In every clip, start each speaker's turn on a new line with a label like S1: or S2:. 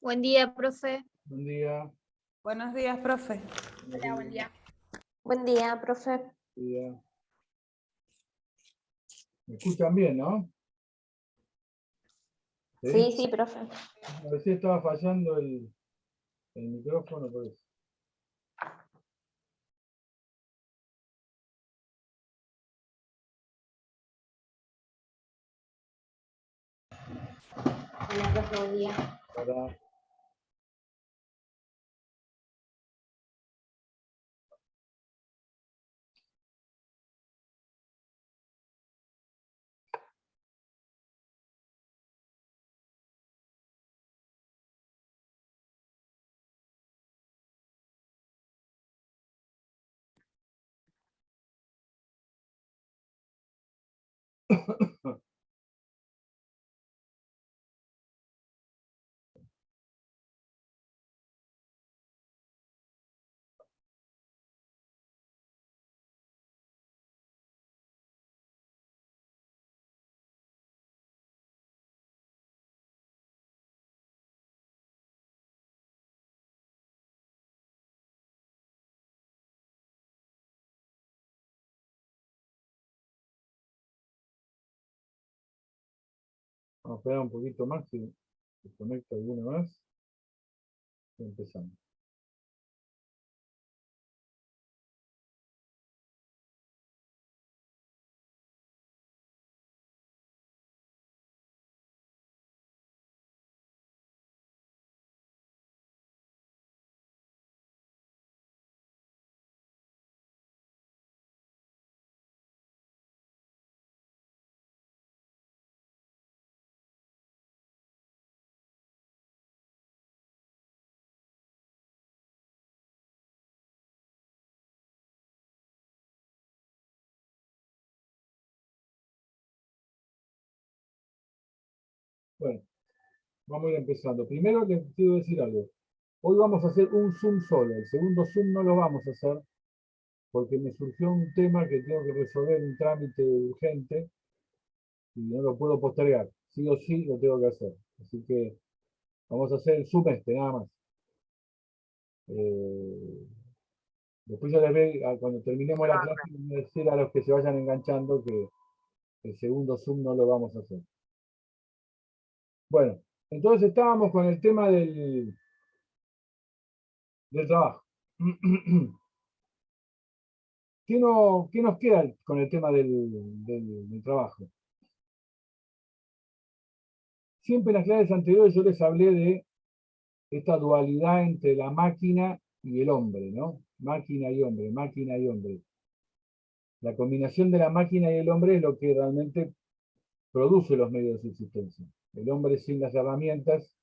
S1: Buen día, profe.
S2: Buen día.
S3: Buenos días, profe.
S1: Hola, buen día.
S4: Buen día, profe.
S2: Buen día. ¿Me escuchan bien, no?
S4: Sí, sí, profe.
S2: A veces estaba fallando el micrófono, por eso.
S4: Hola, profe, buen día.
S2: Para... Vamos a esperar un poquito más si se conecta alguno más. Y empezamos. Bueno, vamos a ir empezando. Primero les quiero decir algo. Hoy vamos a hacer un Zoom solo. El segundo Zoom no lo vamos a hacer porque me surgió un tema que tengo que resolver, un trámite urgente, y no lo puedo postergar. Sí o sí lo tengo que hacer. Así que vamos a hacer el Zoom nada más. Después ya les ve, cuando terminemos la clase, les voy a decir a los que se vayan enganchando que el segundo Zoom no lo vamos a hacer. Bueno, entonces estábamos con el tema del trabajo. ¿Qué nos queda con el tema del trabajo? Siempre en las clases anteriores yo les hablé de esta dualidad entre la máquina y el hombre, ¿no? Máquina y hombre, máquina y hombre. La combinación de la máquina y el hombre es lo que realmente produce los medios de subsistencia. El hombre sin las herramientas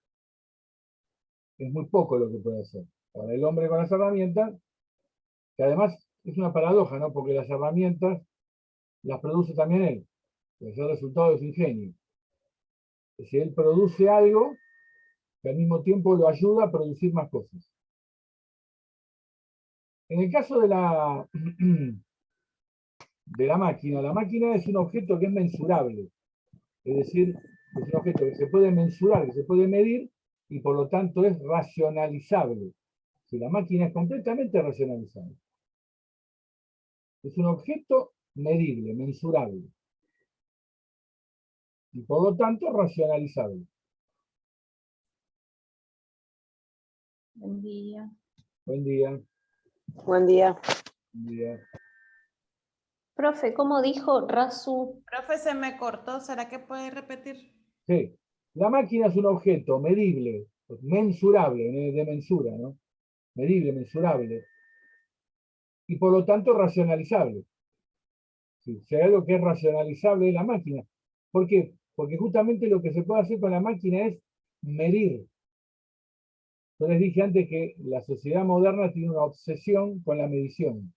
S2: es muy poco lo que puede hacer. Ahora, el hombre con las herramientas, que además es una paradoja, ¿no? Porque las herramientas las produce también él. Es el resultado de su ingenio. Es decir, él produce algo que al mismo tiempo lo ayuda a producir más cosas. En el caso de la máquina es un objeto que es mensurable. Es decir, es un objeto que se puede mensurar, que se puede medir, y por lo tanto es racionalizable. Si la máquina es completamente racionalizable. Es un objeto medible, mensurable. Y por lo tanto racionalizable.
S1: Buen día.
S2: Buen día.
S4: Buen día.
S2: Buen día.
S4: Profe, ¿cómo dijo Rasu?
S3: Profe, se me cortó. ¿Será que puede repetir?
S2: Sí. La máquina es un objeto medible, mensurable, de mensura, ¿no? Medible, mensurable. Y por lo tanto racionalizable. Si hay algo que es racionalizable es la máquina. ¿Por qué? Porque justamente lo que se puede hacer con la máquina es medir. Yo les dije antes que la sociedad moderna tiene una obsesión con la medición.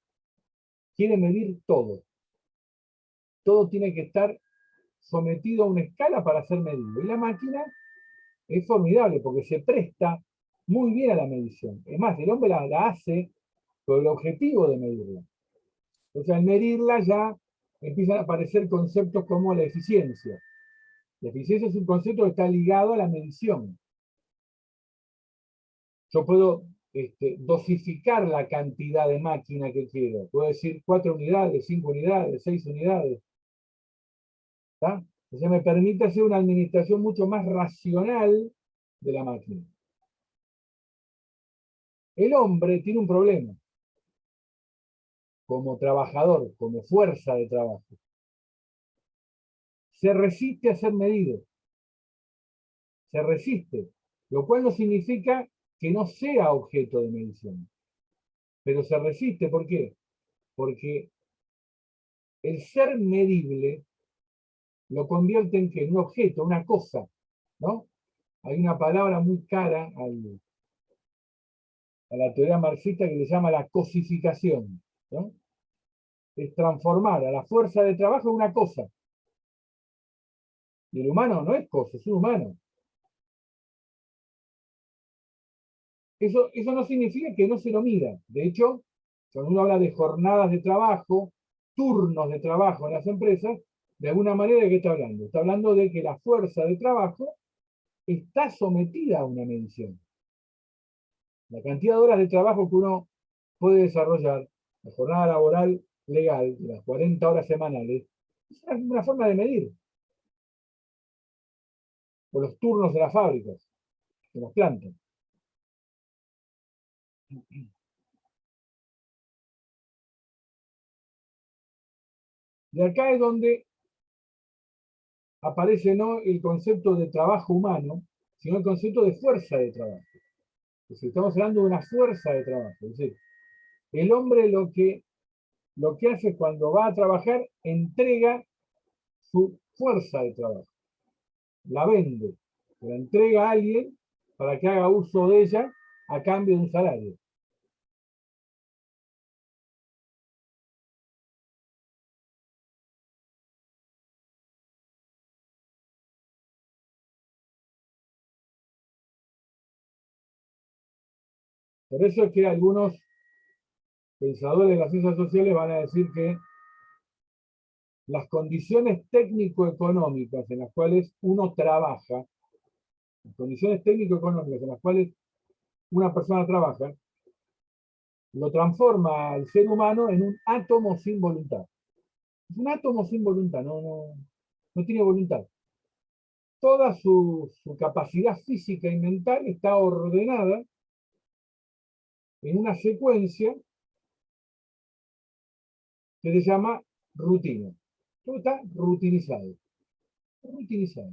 S2: Quiere medir todo. Todo tiene que estar sometido a una escala para ser medido. Y la máquina es formidable porque se presta muy bien a la medición. Es más, el hombre la hace con el objetivo de medirla. O sea, al medirla ya empiezan a aparecer conceptos como la eficiencia. La eficiencia es un concepto que está ligado a la medición. Yo puedo dosificar la cantidad de máquina que quiero. Puedo decir 4 unidades, 5 unidades, 6 unidades. ¿Está? Entonces me permite hacer una administración mucho más racional de la máquina. El hombre tiene un problema como trabajador, como fuerza de trabajo. Se resiste a ser medido. Se resiste, lo cual no significa que no sea objeto de medición. Pero se resiste, ¿por qué? Porque el ser medible lo convierte en ¿qué? Un objeto, una cosa, ¿no? Hay una palabra muy cara a la teoría marxista que le llama la cosificación, ¿no? Es transformar a la fuerza de trabajo en una cosa. Y el humano no es cosa, es un humano. Eso no significa que no se lo mida. De hecho, cuando uno habla de jornadas de trabajo, turnos de trabajo en las empresas, de alguna manera, ¿de qué está hablando? Está hablando de que la fuerza de trabajo está sometida a una medición. La cantidad de horas de trabajo que uno puede desarrollar, la jornada laboral legal, de las 40 horas semanales, es una forma de medir. O los turnos de las fábricas, de las plantas. Y acá es donde aparece no el concepto de trabajo humano, sino el concepto de fuerza de trabajo. Es decir, estamos hablando de una fuerza de trabajo. Es decir, el hombre lo que hace cuando va a trabajar, entrega su fuerza de trabajo. La vende, la entrega a alguien para que haga uso de ella a cambio de un salario. Por eso es que algunos pensadores de las ciencias sociales van a decir que las condiciones técnico-económicas en las cuales uno trabaja, las condiciones técnico-económicas en las cuales una persona trabaja, lo transforma al ser humano en un átomo sin voluntad. Es un átomo sin voluntad, no tiene voluntad. Toda su capacidad física y mental está ordenada en una secuencia que se llama rutina. Todo está rutinizado. Rutinizado.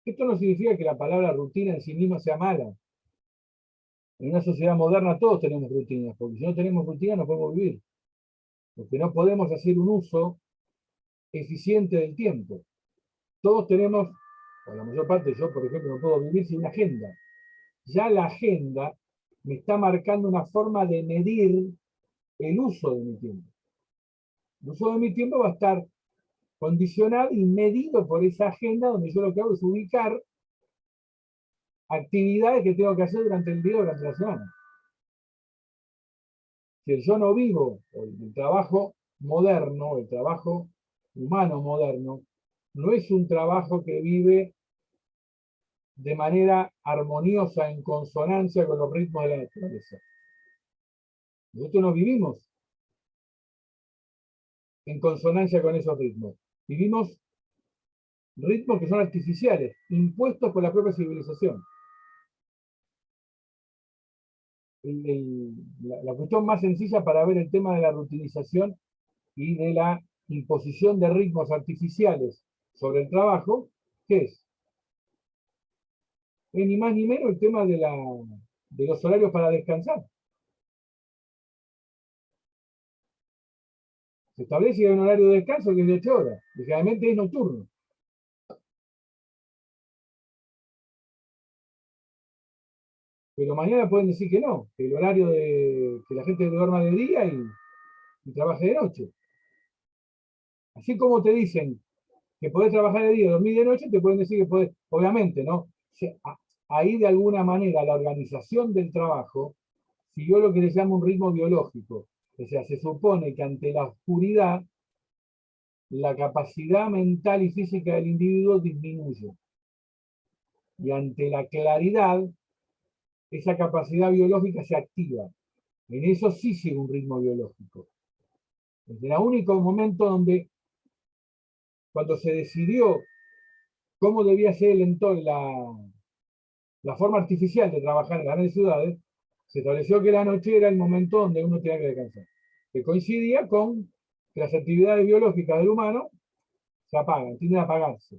S2: Esto no significa que la palabra rutina en sí misma sea mala. En una sociedad moderna todos tenemos rutinas, porque si no tenemos rutinas no podemos vivir. Porque no podemos hacer un uso eficiente del tiempo. Todos tenemos, o la mayor parte, yo por ejemplo no puedo vivir sin una agenda. Ya la agenda me está marcando una forma de medir el uso de mi tiempo. El uso de mi tiempo va a estar condicionado y medido por esa agenda donde yo lo que hago es ubicar actividades que tengo que hacer durante el día o durante la semana. Si yo no vivo el trabajo moderno, el trabajo humano moderno, no es un trabajo que vive de manera armoniosa, en consonancia con los ritmos de la naturaleza. Nosotros no vivimos en consonancia con esos ritmos. Vivimos ritmos que son artificiales, impuestos por la propia civilización. La cuestión más sencilla para ver el tema de la rutinización y de la imposición de ritmos artificiales sobre el trabajo, ¿qué es? Es ni más ni menos el tema de los horarios para descansar. Se establece que hay un horario de descanso que es de 8 horas, y generalmente es nocturno. Pero mañana pueden decir que no, que el horario que la gente duerma de día y trabaje de noche. Así como te dicen que podés trabajar de día y dormir de noche, te pueden decir que podés, obviamente, ¿no? Ahí de alguna manera la organización del trabajo siguió lo que se llama un ritmo biológico. O sea, se supone que ante la oscuridad la capacidad mental y física del individuo disminuye. Y ante la claridad, esa capacidad biológica se activa. En eso sí sigue un ritmo biológico. Es el único momento donde, cuando se decidió cómo debía ser el entorno, la forma artificial de trabajar en las grandes ciudades, se estableció que la noche era el momento donde uno tenía que descansar, que coincidía con que las actividades biológicas del humano se apagan, tienden a apagarse.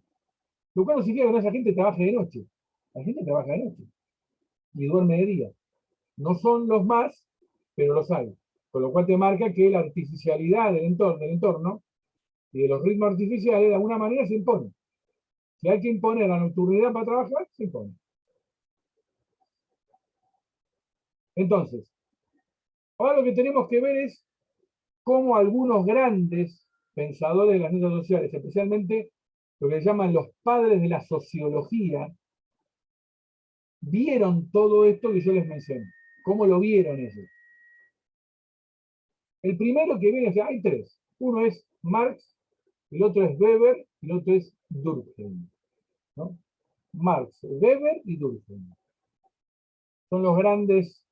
S2: Lo cual no significa que esa gente trabaje de noche. La gente trabaja de noche y duerme de día. No son los más, pero los hay. Con lo cual te marca que la artificialidad del entorno y de los ritmos artificiales de alguna manera se impone. Si hay que imponer la nocturnidad para trabajar, se impone. Entonces, ahora lo que tenemos que ver es cómo algunos grandes pensadores de las ciencias sociales, especialmente lo que llaman los padres de la sociología, vieron todo esto que yo les mencioné. ¿Cómo lo vieron ellos? El primero que viene, hay tres. Uno es Marx, el otro es Weber y el otro es Durkheim, ¿no? Marx, Weber y Durkheim. Son los grandes,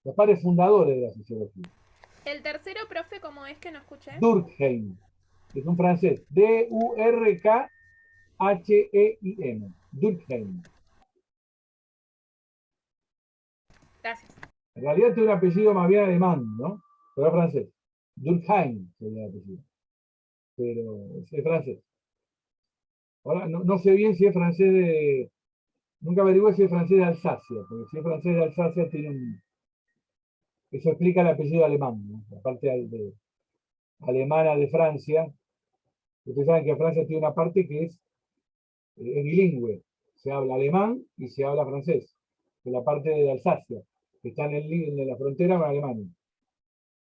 S2: los padres fundadores de la sociología.
S1: El tercero, profe, ¿cómo es que no escuché?
S2: Durkheim, que es un francés. D-U-R-K-H-E-I-M. Durkheim.
S1: Gracias.
S2: En realidad tiene un apellido más bien alemán, ¿no? Pero es francés. Durkheim sería el apellido. Pero es francés. Ahora, no sé bien si es francés de... Nunca averigué si es francés de Alsacia, porque si es francés de Alsacia tiene un... Eso explica el apellido alemán, ¿no? La parte alemana de Francia. Ustedes saben que Francia tiene una parte que es bilingüe. Se habla alemán y se habla francés. De la parte de Alsacia, que está en la frontera con Alemania.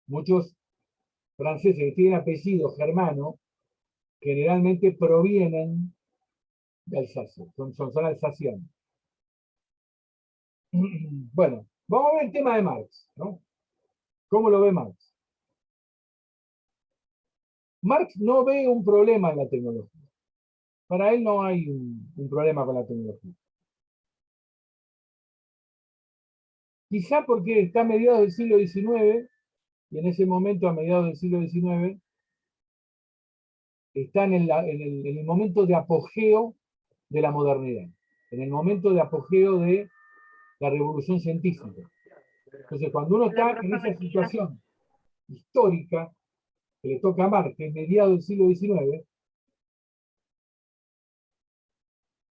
S2: Muchos franceses que tienen apellido germano generalmente provienen de Alsacia, son alsacianos. Bueno, vamos a ver el tema de Marx, ¿no? ¿Cómo lo ve Marx? Marx no ve un problema en la tecnología. Para él no hay un problema con la tecnología. Quizá porque está a mediados del siglo XIX, y en ese momento, a mediados del siglo XIX, está en el momento de apogeo de la modernidad, en el momento de apogeo de la revolución científica. Entonces, cuando uno está en esa situación histórica que le toca a Marx, que es mediados del siglo XIX,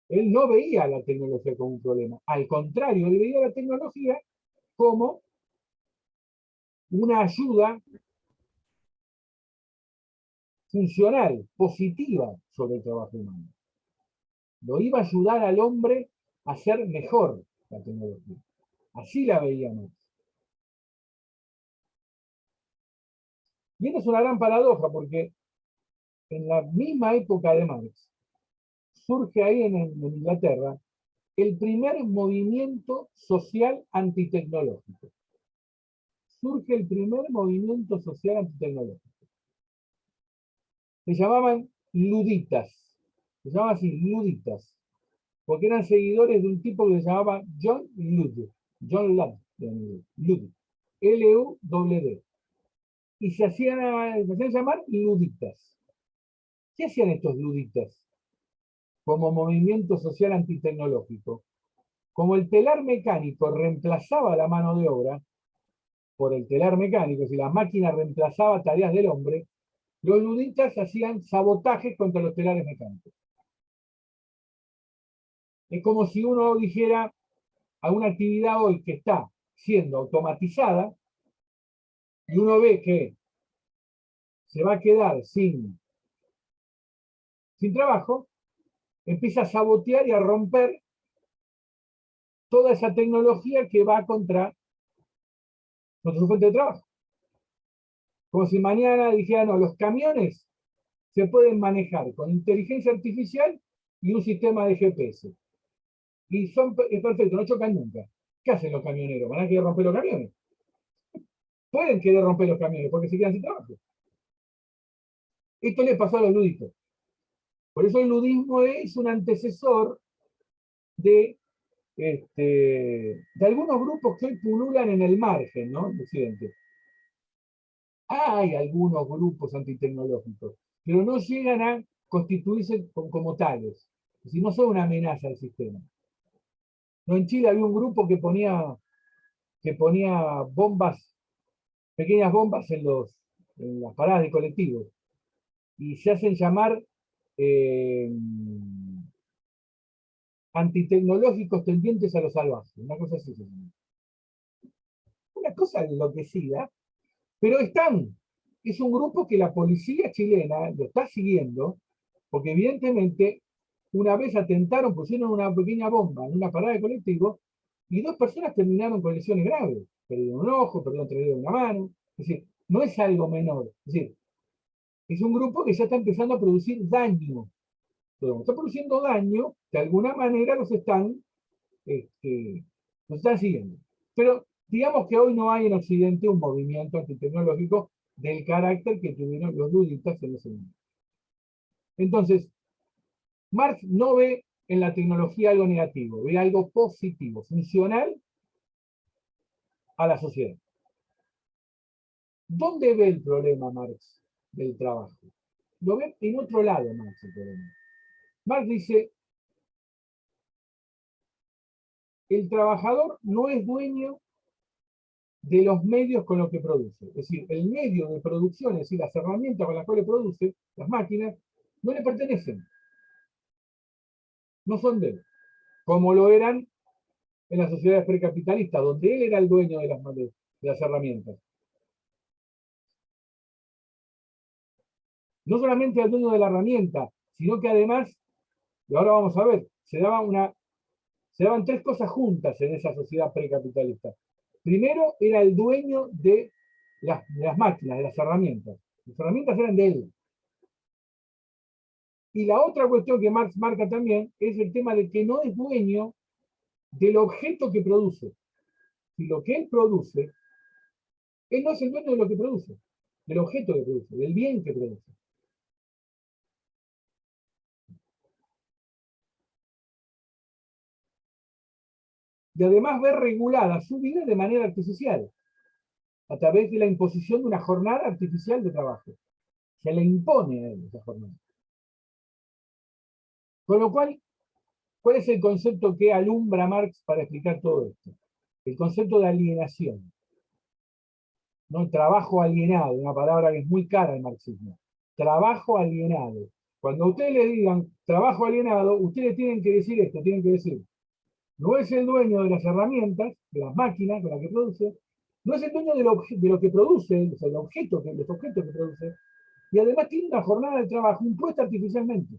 S2: él no veía la tecnología como un problema. Al contrario, él veía la tecnología como una ayuda funcional, positiva sobre el trabajo humano. Lo iba a ayudar al hombre a ser mejor la tecnología. Así la veíamos. Y esta es una gran paradoja porque en la misma época de Marx surge ahí en Inglaterra el primer movimiento social antitecnológico. Surge el primer movimiento social antitecnológico. Se llamaban luditas. Se llamaban así, luditas. Porque eran seguidores de un tipo que se llamaba John Ludd. John Ludd. L-U-D. Y se hacían llamar luditas. ¿Qué hacían estos luditas? Como movimiento social antitecnológico. Como el telar mecánico reemplazaba la mano de obra por el telar mecánico, si la máquina reemplazaba tareas del hombre, los luditas hacían sabotajes contra los telares mecánicos. Es como si uno dijera a una actividad hoy que está siendo automatizada y uno ve que se va a quedar sin trabajo, empieza a sabotear y a romper toda esa tecnología que va contra su fuente de trabajo. Como si mañana dijera, no, los camiones se pueden manejar con inteligencia artificial y un sistema de GPS. Y es perfecto, no chocan nunca. ¿Qué hacen los camioneros? ¿Van a querer romper los camiones? Pueden querer romper los camiones porque se quedan sin trabajo. Esto le pasó a los ludistas. Por eso el ludismo es un antecesor de algunos grupos que hoy pululan en el margen, ¿no? En Occidente. Hay algunos grupos antitecnológicos, pero no llegan a constituirse como tales. Es decir, no son una amenaza al sistema. No, en Chile había un grupo que ponía bombas, pequeñas bombas en las paradas de colectivos, y se hacen llamar antitecnológicos tendientes a lo salvaje. Una cosa así se llama. Una cosa enloquecida, pero están. Es un grupo que la policía chilena lo está siguiendo, porque evidentemente una vez atentaron, pusieron una pequeña bomba en una parada de colectivo, y 2 personas terminaron con lesiones graves. Perdieron un ojo, perdieron 3 dedos de una mano. Es decir, no es algo menor. Es decir, es un grupo que ya está empezando a producir daño. Pero como está produciendo daño, de alguna manera los están siguiendo. Pero digamos que hoy no hay en Occidente un movimiento antitecnológico del carácter que tuvieron los ludistas en ese momento. Entonces, Marx no ve en la tecnología algo negativo, ve algo positivo, funcional a la sociedad. ¿Dónde ve el problema Marx del trabajo? Lo ve en otro lado Marx el problema. Marx dice, el trabajador no es dueño de los medios con los que produce. Es decir, el medio de producción, es decir, las herramientas con las cuales produce, las máquinas, no le pertenecen. No son de él. Como lo eran en las sociedades precapitalistas, donde él era el dueño de las herramientas. No solamente el dueño de la herramienta, sino que además, y ahora vamos a ver, se daban 3 cosas juntas en esa sociedad precapitalista. Primero, era el dueño de las máquinas, de las herramientas. Las herramientas eran de él. Y la otra cuestión que Marx marca también es el tema de que no es dueño del objeto que produce. Si lo que él produce, él no es el dueño de lo que produce, del objeto que produce, del bien que produce. Y además ver regulada su vida de manera artificial, a través de la imposición de una jornada artificial de trabajo. Se le impone a él esa jornada. Con lo cual, ¿cuál es el concepto que alumbra Marx para explicar todo esto? El concepto de alienación. ¿No? El trabajo alienado, una palabra que es muy cara al marxismo. Trabajo alienado. Cuando ustedes le digan trabajo alienado, ustedes tienen que decir esto, tienen que decir, no es el dueño de las herramientas, de las máquinas con las que produce, no es el dueño de lo que produce, o sea, los objetos que produce, y además tiene una jornada de trabajo impuesta artificialmente.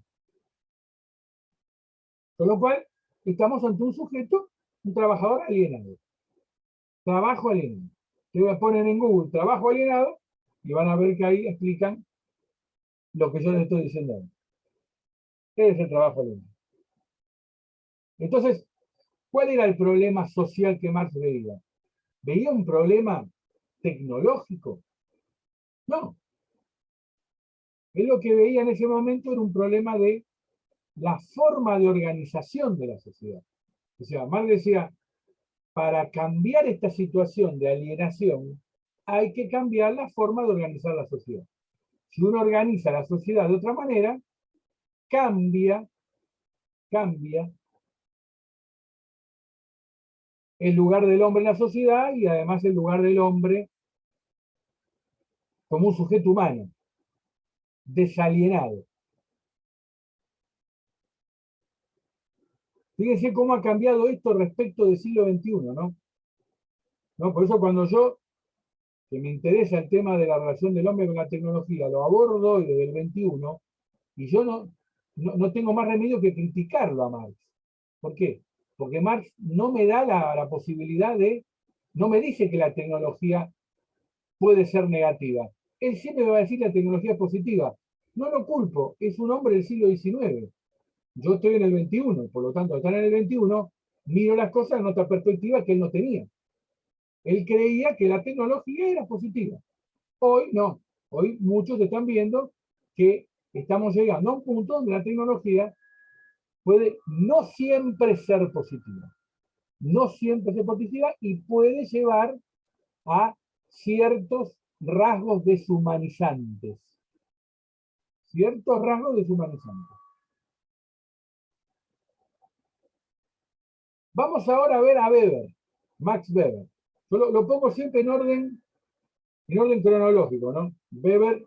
S2: Con lo cual, estamos ante un sujeto, un trabajador alienado. Trabajo alienado. Ustedes ponen en Google trabajo alienado y van a ver que ahí explican lo que yo les estoy diciendo. ¿Qué es el trabajo alienado? Entonces, ¿cuál era el problema social que Marx veía? ¿Veía un problema tecnológico? No. Él lo que veía en ese momento era un problema de la forma de organización de la sociedad. O sea, Marx decía, para cambiar esta situación de alienación, hay que cambiar la forma de organizar la sociedad. Si uno organiza la sociedad de otra manera, cambia el lugar del hombre en la sociedad y además el lugar del hombre como un sujeto humano, desalienado. Fíjense cómo ha cambiado esto respecto del siglo XXI, ¿no? Por eso cuando yo, que me interesa el tema de la relación del hombre con la tecnología, lo abordo hoy desde el XXI, y yo no tengo más remedio que criticarlo a Marx. ¿Por qué? Porque Marx no me da la posibilidad no me dice que la tecnología puede ser negativa. Él siempre me va a decir que la tecnología es positiva. No lo culpo, es un hombre del siglo XIX. Yo estoy en el XXI, por lo tanto, al estar en el XXI, miro las cosas en otra perspectiva que él no tenía. Él creía que la tecnología era positiva. Hoy no. Hoy muchos están viendo que estamos llegando a un punto donde la tecnología puede no siempre ser positiva. No siempre ser positiva y puede llevar a ciertos rasgos deshumanizantes. Ciertos rasgos deshumanizantes. Vamos ahora a ver a Weber, Max Weber. Yo lo pongo siempre en orden cronológico, ¿no? Weber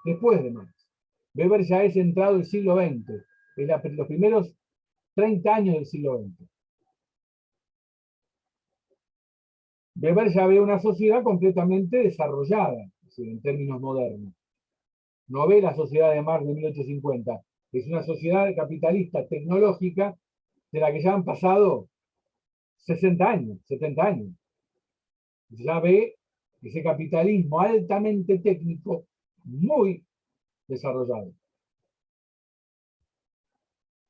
S2: después de Marx. Weber ya es entrado el siglo XX, los primeros 30 años del siglo XX. Weber ya ve una sociedad completamente desarrollada, en términos modernos. No ve la sociedad de Marx de 1850. Es una sociedad capitalista tecnológica de la que ya han pasado 60 años, 70 años. Ya ve ese capitalismo altamente técnico, muy desarrollado.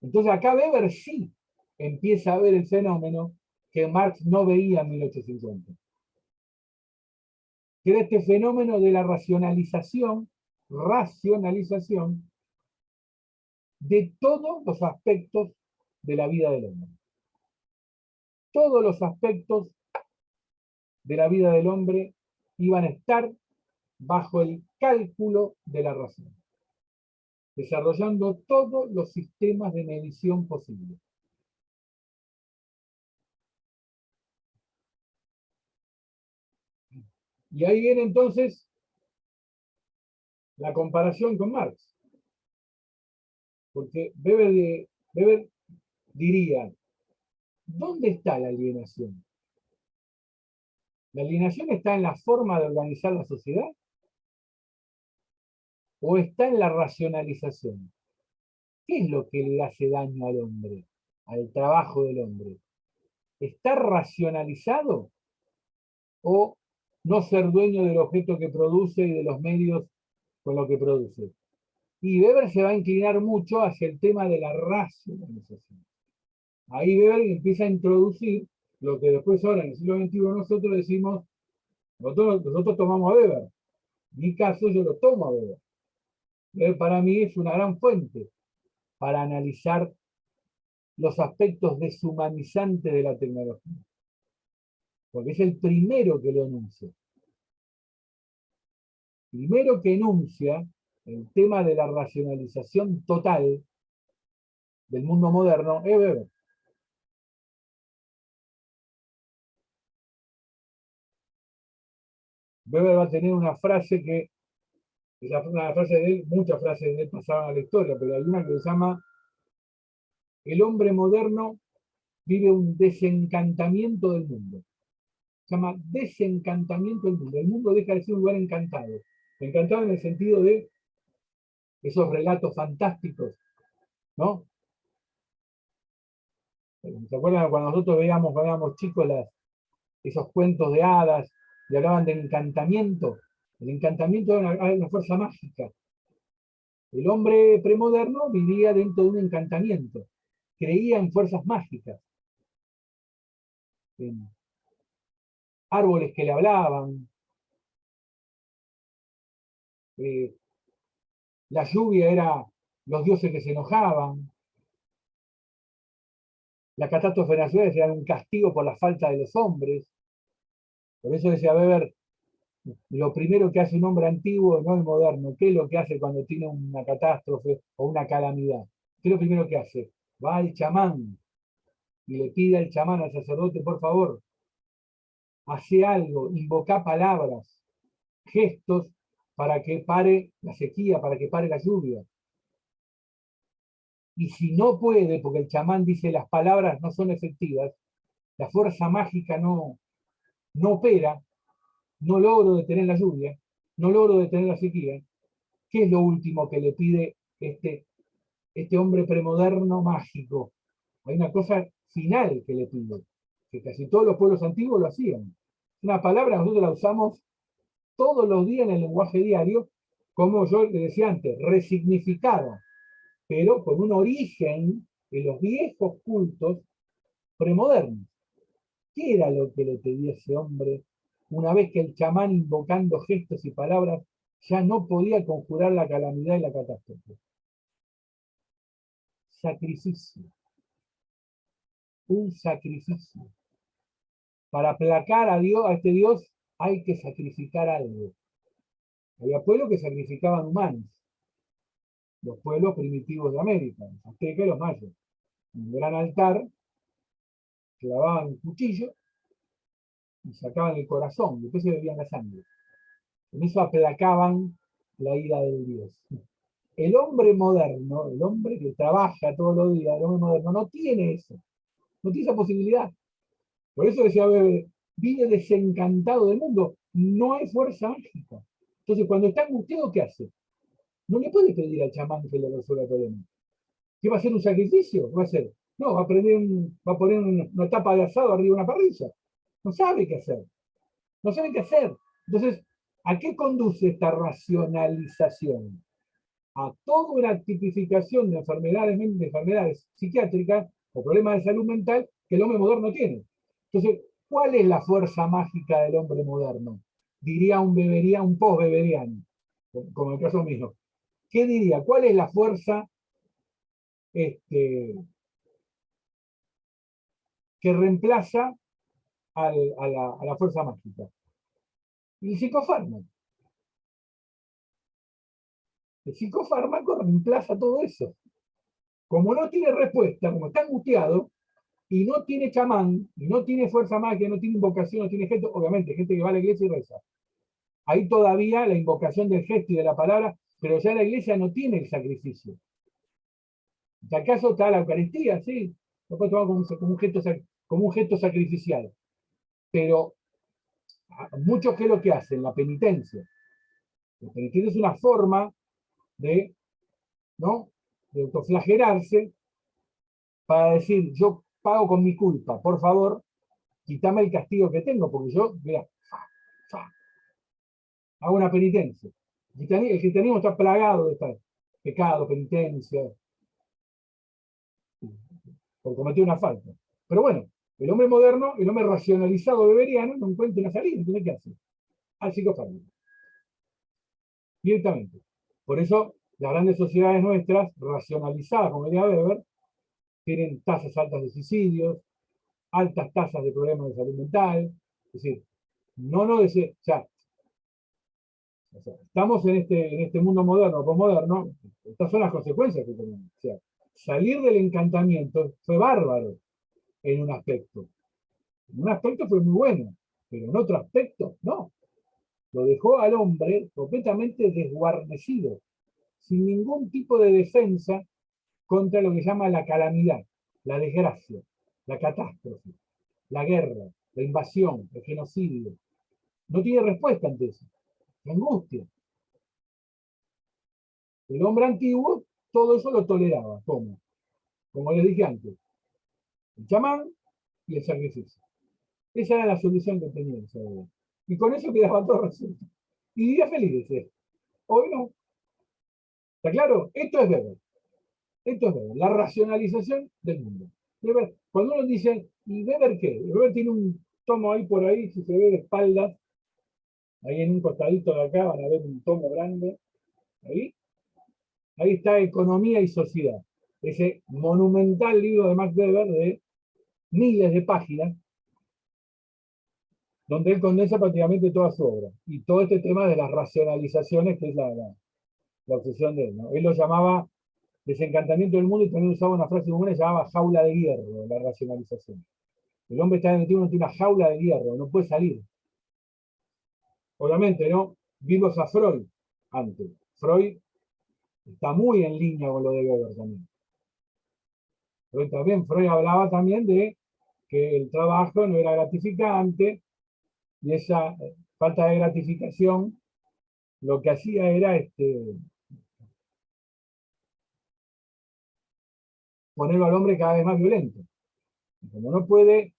S2: Entonces acá Weber sí empieza a ver el fenómeno que Marx no veía en 1850. Que era este fenómeno de la racionalización de todos los aspectos de la vida del hombre. Todos los aspectos de la vida del hombre iban a estar bajo el cálculo de la razón, desarrollando todos los sistemas de medición posibles. Y ahí viene entonces la comparación con Marx. Porque Weber diría, ¿dónde está la alienación? ¿La alienación está en la forma de organizar la sociedad? ¿O está en la racionalización? ¿Qué es lo que le hace daño al hombre, al trabajo del hombre? ¿Está racionalizado o no ser dueño del objeto que produce y de los medios con lo que produce? Y Weber se va a inclinar mucho hacia el tema de la racionalización. Ahí Weber empieza a introducir lo que después ahora en el siglo XXI nosotros decimos, nosotros tomamos a Weber. En mi caso yo lo tomo a Weber. Weber para mí es una gran fuente para analizar los aspectos deshumanizantes de la tecnología. Porque es el primero que lo enuncia. Primero que enuncia el tema de la racionalización total del mundo moderno es Weber. Weber va a tener una frase que es una frase de él, muchas frases de él pasaban a la historia, pero hay una que se llama: el hombre moderno vive un desencantamiento del mundo. Se llama desencantamiento del mundo. El mundo deja de ser un lugar encantado. Encantado en el sentido de esos relatos fantásticos, ¿no? ¿Se acuerdan cuando nosotros veíamos, cuando éramos chicos, esos cuentos de hadas y hablaban de encantamiento? El encantamiento era una fuerza mágica. El hombre premoderno vivía dentro de un encantamiento. Creía en fuerzas mágicas. En árboles que le hablaban. La lluvia era los dioses que se enojaban. Las catástrofes naturales eran un castigo por la falta de los hombres. Por eso decía Weber, lo primero que hace un hombre antiguo, no el moderno, ¿qué es lo que hace cuando tiene una catástrofe o una calamidad? ¿Qué es lo primero que hace? Va al chamán y le pide al chamán, al sacerdote, por favor, hace algo, invoca palabras, gestos para que pare la sequía, para que pare la lluvia. Y si no puede, porque el chamán dice las palabras no son efectivas, la fuerza mágica no opera, no logro detener la lluvia, no logro detener la sequía, ¿qué es lo último que le pide este hombre premoderno mágico? Hay una cosa final que le pide, que casi todos los pueblos antiguos lo hacían. Una palabra nosotros la usamos todos los días en el lenguaje diario, como yo le decía antes, resignificada, pero con un origen en los viejos cultos premodernos. ¿Qué era lo que le pedía ese hombre una vez que el chamán, invocando gestos y palabras, ya no podía conjurar la calamidad y la catástrofe. Sacrificio. Un sacrificio. Para aplacar a Dios, a este Dios, hay que sacrificar algo. Había pueblos que sacrificaban humanos. Los pueblos primitivos de América, los aztecas y los mayas. En un gran altar, clavaban un cuchillo y sacaban el corazón, y después se bebían la sangre. Con eso aplacaban la ira del Dios. El hombre moderno, el hombre que trabaja todos los días, el hombre moderno no tiene eso, no tiene esa posibilidad. Por eso decía Weber, vive desencantado del mundo, no hay fuerza mágica. Entonces, cuando está angustiado, ¿qué hace? No le puede pedir al chamán que le resuelva el problema. ¿Qué va a hacer? ¿Un sacrificio? ¿Qué va a hacer? No, va a poner una tapa de asado arriba de una parrilla. No sabe qué hacer. No sabe qué hacer. Entonces, ¿a qué conduce esta racionalización? A toda una tipificación de enfermedades psiquiátricas o problemas de salud mental que el hombre moderno tiene. Entonces, ¿cuál es la fuerza mágica del hombre moderno? Diría un post-beberiano, como el caso mío. ¿Qué diría? ¿Cuál es la fuerza que reemplaza a la fuerza mágica? El psicofármaco. El psicofármaco reemplaza todo eso. Como no tiene respuesta, como está angustiado, y no tiene chamán, y no tiene fuerza mágica, no tiene invocación, no tiene gesto, obviamente, gente que va a la iglesia y reza. Ahí todavía la invocación del gesto y de la palabra, pero ya la iglesia no tiene el sacrificio. Si acaso está la Eucaristía, sí, lo puede tomar como un gesto sacrificial. Pero muchos, ¿qué es lo que hacen? La penitencia. La penitencia es una forma de, ¿no?, de autoflagelarse para decir, yo pago con mi culpa, por favor, quítame el castigo que tengo, porque yo, mira, hago una penitencia. El cristianismo está plagado de pecado, penitencia, por cometer una falta. Pero bueno, el hombre moderno, el hombre racionalizado beberiano, no encuentra una salida, entonces ¿qué hace? Al psicofármaco. Directamente. Por eso, las grandes sociedades nuestras, racionalizadas, como diría Weber, tienen tasas altas de suicidios, altas tasas de problemas de salud mental. Es decir, estamos en este mundo moderno, posmoderno, estas son las consecuencias que tenemos. O sea, salir del encantamiento fue bárbaro en un aspecto. En un aspecto fue muy bueno, pero en otro aspecto no. Lo dejó al hombre completamente desguarnecido, sin ningún tipo de defensa contra lo que llama la calamidad, la desgracia, la catástrofe, la guerra, la invasión, el genocidio. No tiene respuesta ante eso. La angustia. El hombre antiguo todo eso lo toleraba. ¿Cómo? Como les dije antes, el chamán y el sacrificio. Esa era la solución que tenía el cerebro. Y con eso quedaba todo resuelto. Y vivía feliz, decía. Hoy no. ¿Está claro? Esto es Weber. Esto es Weber. La racionalización del mundo. Weber, cuando uno dice, ¿y Weber qué? Weber tiene un tomo ahí por ahí, si se ve de espaldas, ahí en un costadito de acá van a ver un tomo grande. Ahí está Economía y Sociedad. Ese monumental libro de Max Weber de miles de páginas, donde él condensa prácticamente toda su obra. Y todo este tema de las racionalizaciones, que es la obsesión de él, ¿no? Él lo llamaba desencantamiento del mundo y también usaba una frase común que se llamaba jaula de hierro, la racionalización. El hombre está metido en una jaula de hierro, no puede salir. Obviamente, ¿no? Vimos a Freud antes. Freud está muy en línea con lo de Weber también. Freud hablaba también de que el trabajo no era gratificante y esa falta de gratificación lo que hacía era ponerlo al hombre cada vez más violento. Y como no puede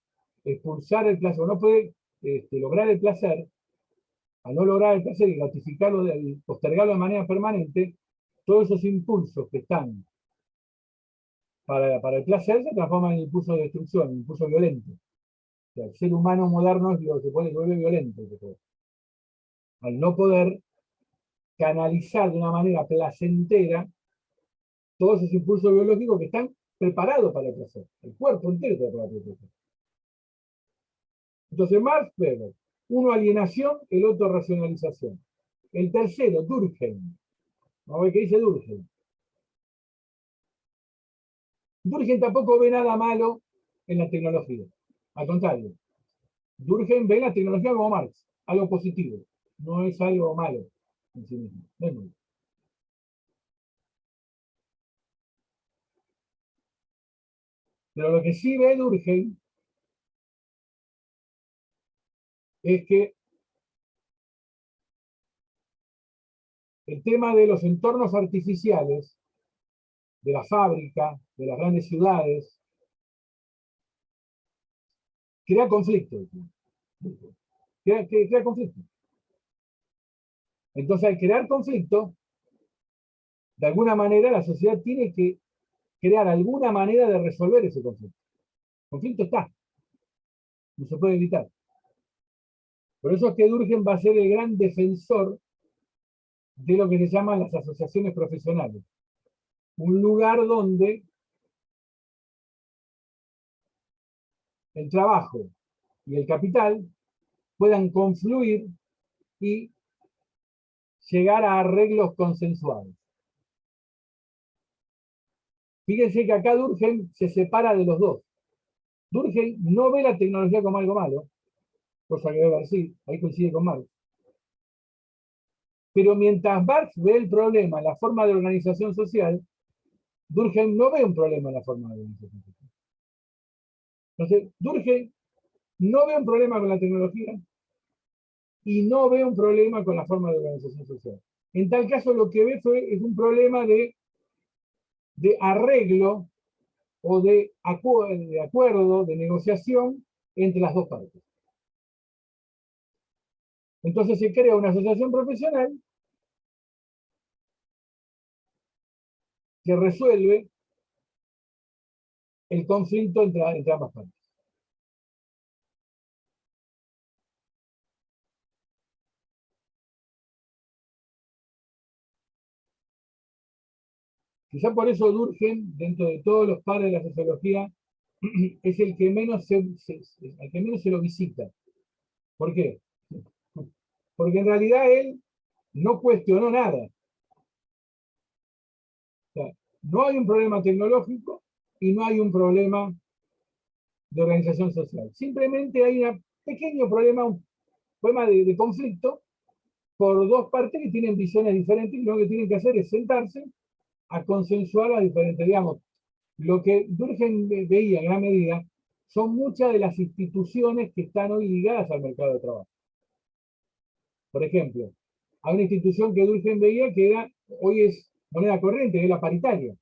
S2: expulsar el placer, no puede lograr el placer, al no lograr el placer y gratificarlo y postergarlo de manera permanente, todos esos impulsos que están para el placer se transforman en impulsos de destrucción, en impulsos violentos. O sea, el ser humano moderno se vuelve violento. Al no poder canalizar de una manera placentera todos esos impulsos biológicos que están preparados para el placer. El cuerpo entero está preparado para el placer. Entonces, Marx, Weber, uno alienación, el otro racionalización. El tercero, Durkheim. Vamos a ver qué dice Durkheim. Durkheim tampoco ve nada malo en la tecnología. Al contrario, Durkheim ve la tecnología como Marx, algo positivo. No es algo malo en sí mismo. No es malo. Pero lo que sí ve Durkheim es que el tema de los entornos artificiales, de la fábrica, de las grandes ciudades, crea conflicto. Crea conflicto. Entonces, al crear conflicto, de alguna manera la sociedad tiene que crear alguna manera de resolver ese conflicto. El conflicto está, no se puede evitar. Por eso es que Durkheim va a ser el gran defensor de lo que se llaman las asociaciones profesionales. Un lugar donde el trabajo y el capital puedan confluir y llegar a arreglos consensuados. Fíjense que acá Durkheim se separa de los dos. Durkheim no ve la tecnología como algo malo, cosa que Weber sí, ahí coincide con Marx. Pero mientras Marx ve el problema en la forma de organización social, Durkheim no ve un problema en la forma de organización social. Entonces, Durkheim no ve un problema con la tecnología y no ve un problema con la forma de organización social. En tal caso, lo que ve es un problema de arreglo o de acuerdo, de negociación entre las dos partes. Entonces se crea una asociación profesional que resuelve el conflicto entre ambas partes. Quizá por eso Durkheim, dentro de todos los padres de la sociología, es el que menos se lo visita. ¿Por qué? Porque en realidad él no cuestionó nada. O sea, no hay un problema tecnológico y no hay un problema de organización social. Simplemente hay un pequeño problema, un problema de conflicto por dos partes que tienen visiones diferentes y lo que tienen que hacer es sentarse a consensuar las diferentes. Digamos, lo que Durkheim veía en gran medida son muchas de las instituciones que están hoy ligadas al mercado de trabajo. Por ejemplo, hay una institución que Durkheim veía que hoy es moneda corriente, que es la paritaria.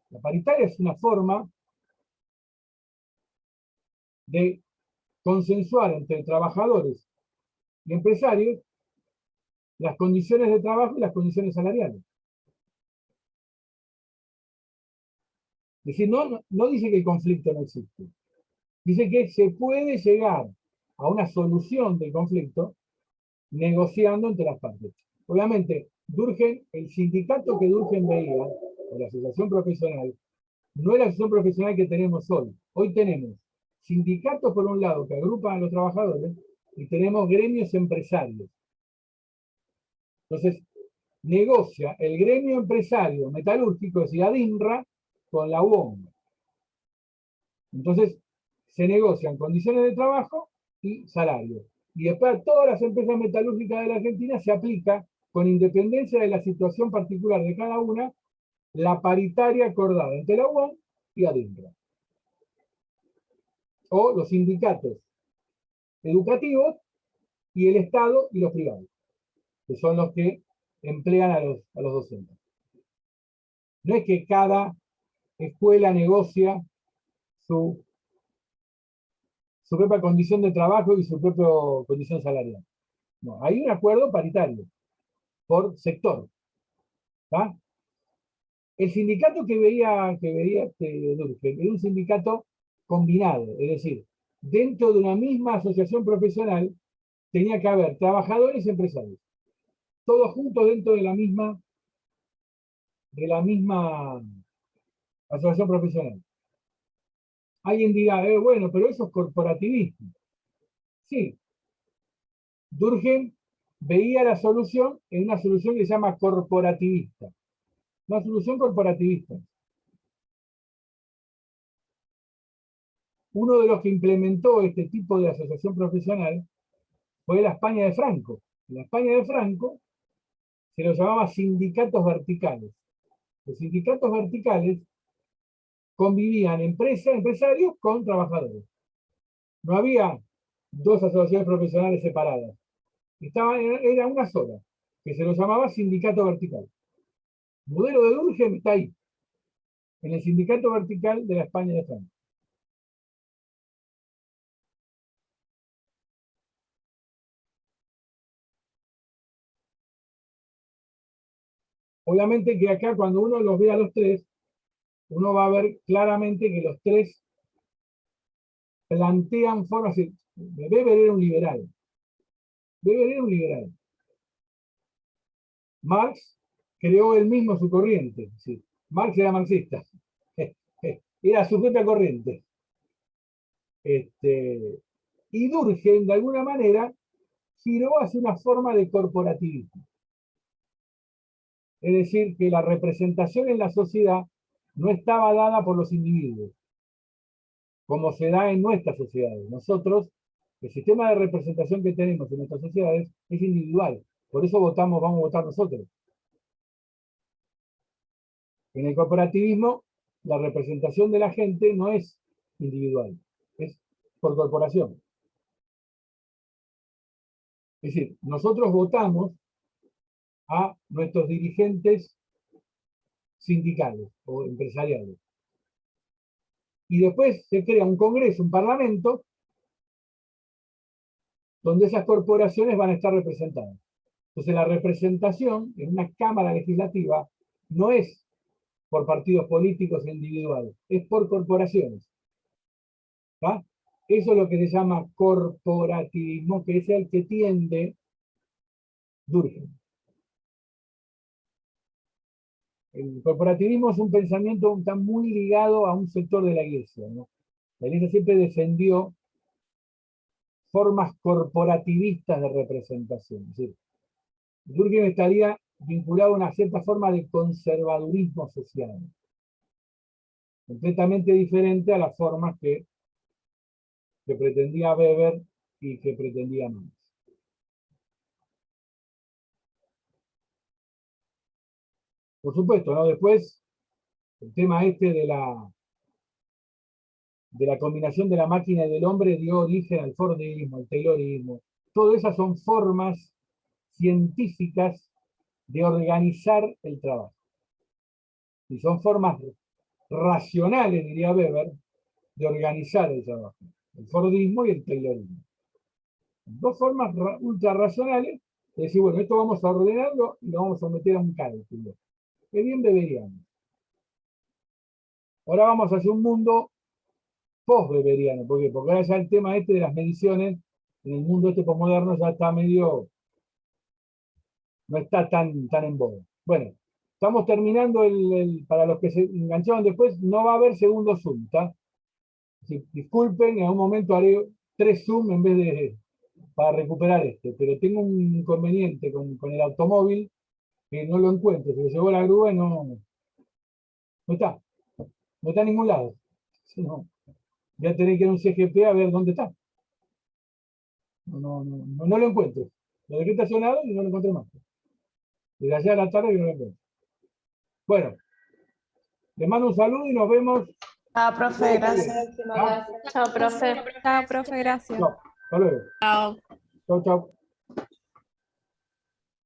S2: La paritaria es una forma de consensuar entre trabajadores y empresarios las condiciones de trabajo y las condiciones salariales. Es decir, no dice que el conflicto no existe. Dice que se puede llegar a una solución del conflicto negociando entre las partes. Obviamente, Durkheim, el sindicato que Durkheim veía, o la asociación profesional, no es la asociación profesional que tenemos hoy. Hoy tenemos sindicatos por un lado que agrupan a los trabajadores y tenemos gremios empresarios. Entonces, negocia el gremio empresario metalúrgico, es decir, ADINRA, con la UOM. Entonces, se negocian condiciones de trabajo y salario. Y después a todas las empresas metalúrgicas de la Argentina se aplica, con independencia de la situación particular de cada una, la paritaria acordada entre la UOM y ADINRA. O los sindicatos educativos y el Estado y los privados, que son los que emplean a los docentes. No es que cada escuela negocia su propia condición de trabajo y su propia condición salarial. No, hay un acuerdo paritario por sector. ¿Tá? El sindicato que veía Durkheim era un sindicato combinado, es decir, dentro de una misma asociación profesional tenía que haber trabajadores y empresarios, todos juntos dentro de la misma asociación profesional. Alguien dirá, bueno, pero eso es corporativismo. Sí, Durkheim veía la solución en una solución que se llama corporativista. Una solución corporativista. Uno de los que implementó este tipo de asociación profesional fue la España de Franco. En la España de Franco se los llamaba sindicatos verticales. Los sindicatos verticales convivían empresarios con trabajadores. No había dos asociaciones profesionales separadas. Era una sola, que se lo llamaba sindicato vertical. El modelo de Durkheim está ahí, en el sindicato vertical de la España de Franco. Obviamente que acá cuando uno los ve a los tres, uno va a ver claramente que los tres plantean formas. Weber era un liberal. Weber era un liberal. Marx creó él mismo su corriente. ¿Sí? Marx era marxista. Era su propia corriente. Y Durkheim, de alguna manera, giró hacia una forma de corporativismo. Es decir, que la representación en la sociedad no estaba dada por los individuos, como se da en nuestras sociedades. Nosotros, el sistema de representación que tenemos en nuestras sociedades es individual. Por eso vamos a votar nosotros. En el corporativismo, la representación de la gente no es individual, es por corporación. Es decir, nosotros votamos a nuestros dirigentes sindicales o empresariales. Y después se crea un congreso, un parlamento, donde esas corporaciones van a estar representadas. Entonces la representación en una cámara legislativa no es por partidos políticos e individuales, es por corporaciones. ¿Tá? Eso es lo que se llama corporativismo, que es el que tiende Durkheim. El corporativismo es un pensamiento que está muy ligado a un sector de la Iglesia, ¿no? La Iglesia siempre defendió formas corporativistas de representación. Es decir, Durkheim estaría vinculado a una cierta forma de conservadurismo social, completamente diferente a las formas que pretendía Weber y que pretendía Marx. Por supuesto, ¿no? Después, el tema de la combinación de la máquina y del hombre dio origen al Fordismo, al Taylorismo. Todas esas son formas científicas de organizar el trabajo. Y son formas racionales, diría Weber, de organizar el trabajo. El Fordismo y el Taylorismo. Dos formas ultra racionales de decir, bueno, esto vamos a ordenarlo y lo vamos a someter a un cálculo. Qué bien beberiano. Ahora vamos hacia un mundo post-beberiano. ¿Por qué? Porque ahora ya el tema de las mediciones en el mundo posmoderno ya está medio, no está tan en boga. Bueno, estamos terminando para los que se engancharon después, no va a haber segundo Zoom, ¿está? Disculpen, en algún momento haré 3 Zoom en vez de para recuperar pero tengo un inconveniente con el automóvil que no lo encuentro, se lo llevó la grúa y no está en ningún lado. No, voy a tener que ir a un CGP a ver dónde está. No lo encuentro. Lo dejé estacionado y no lo encontré más. Desde ayer a la tarde y no lo encuentro. Bueno, les mando un saludo y nos vemos.
S3: Ah, profe, gracias.
S4: Chao, profe.
S3: Chao, profe, gracias.
S2: Chao, hasta luego.
S1: Chao.
S2: Chao, chao.